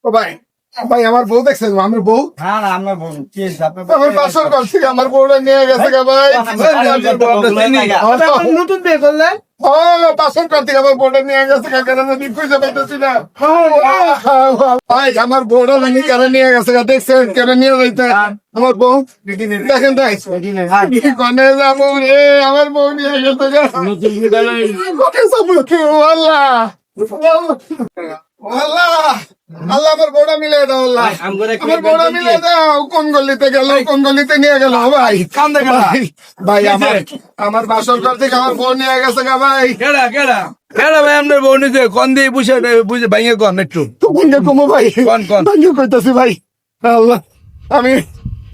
ভাই ভাই আমার বউ দেখছেন আমার বউ আমার বাসর ঘর থেকে আমার বউটা নিয়ে গেছে ভাই নতুন বিয়ে করলেন বাসর ঘর থেকে আমার বউটা নিয়ে গেছে খুঁজে পাইতেছি না ভাই আমার বউটা নাকি কেন নিয়ে গেছে দেখছেন কেন নিয়ে যাইতে আমার বউ দেখেন তাই কনে যাবো রে আমার বউ নিয়ে গেছে আল্লাহ আল্লাহ আমার বউটা মিলে দাও আল্লাহ আমার বউটা মিলে দাও কোন গলিতে গেল কোন গলিতে নিয়ে গেল ভাই ভাই আমার বাসর ঘর থেকে আমার বউ নিয়ে গেছে গা ভাই কেডা ভাই আপনার বউ নিজে কন দিয়ে বুঝে ভাইয়ে কন একটু কমো ভাই কন ভাইয়ে কইতাছি ভাই আল্লাহ আমি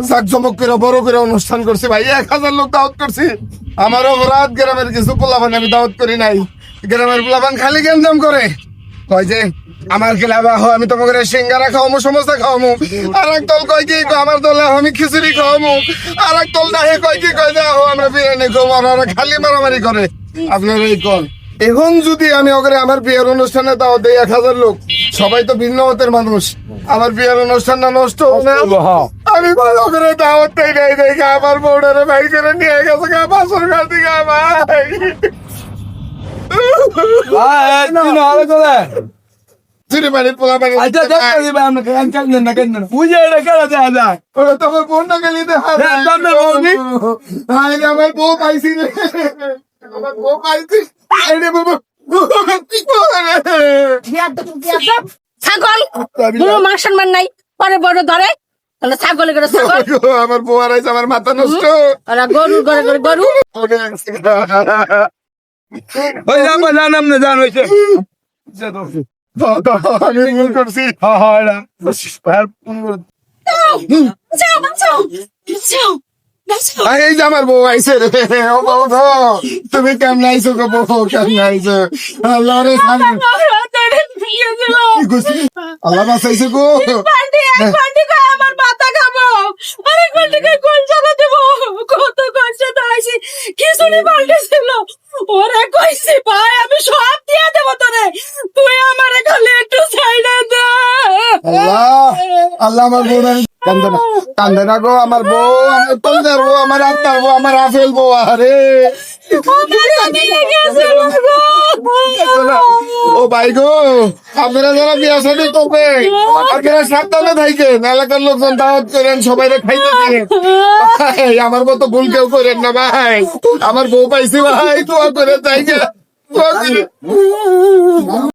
জাকজমক করে বড় করে অনুষ্ঠান করছি ভাই 1000 লোক দাওয়াত করছি আমার অপরাধ গ্রামের কিছু পোলাপান আমি দাওয়াত করি নাই গ্রামের পোলাপান খালি গেঞ্জাম করে কয় যে আমার খেলাবা হয় আমি তোমাকে সিঙ্গারা খাওয়ামো সমস্যা খাওয়ামো আর এক দল কয় কি আমার দলে আমি খিচুড়ি খাওয়ামো আর এক দল ডাহে কয় কি কয় যে আমরা বিরিয়ানি খাওয়াবো আর ওরা খালি মারামারি করে আপনার এই কল এখন যদি আমি ওখানে আমার বিয়ের অনুষ্ঠানে তাও দেই 1000 লোক সবাই তো ভিন্ন মতের মানুষ আমার বিয়ের অনুষ্ঠানটা নষ্ট হবে আমি ওখানে দাওয়াত নাই দেখে আমার বউডারে ভাই করে নিয়ে গেছে গা বাসর ঘর থেকে ভাই চিড়িবাড়ির পোলাপানি তোমার বোন না গেলি আমার বউ পাইছি রে আমার বউ পাইছি ছাগল মান সম্মান নাই পরে বড় ধরে ছাগল আমার বউ আর আমার মাথা নষ্ট গরু ঘরে ঘরে গরু জান হয়েছে আমি ভুল করছি এই যে আমার বউ আইসে রে ও বউ তুমি কেমন আইসো গো বউ কেমন আইসো আল্লাহ রে আল্লাহ বাঁচাইছে গো আমার মাথা খাবো আরেক বাল্টিকে কোন চালা দেবো কত কষ্ট আইছি খিচুড়ি পাল্টেছিল ওরা কইছে ভাই আমি সব দিয়ে দেবো তোরে তুই আমারে খালি একটু ছাইড়া দে আল্লাহ আল্লাহ আমার বউ কান্দে না গো আমার বউ আমার তন্দার বউ আমার আত্মার বউ আমার আফেল বউ আরে ও ভাই গো আপনারা যারা বিয়া শাদী করবে আপনারা সাবধানে থাকেন এলাকার লোকজন দাওয়াত করেন সবাই খাইতে দিন আমার মতো ভুল কেউ করেন না ভাই আমার বউ পাইছি ভাই দোয়া করে থাকেন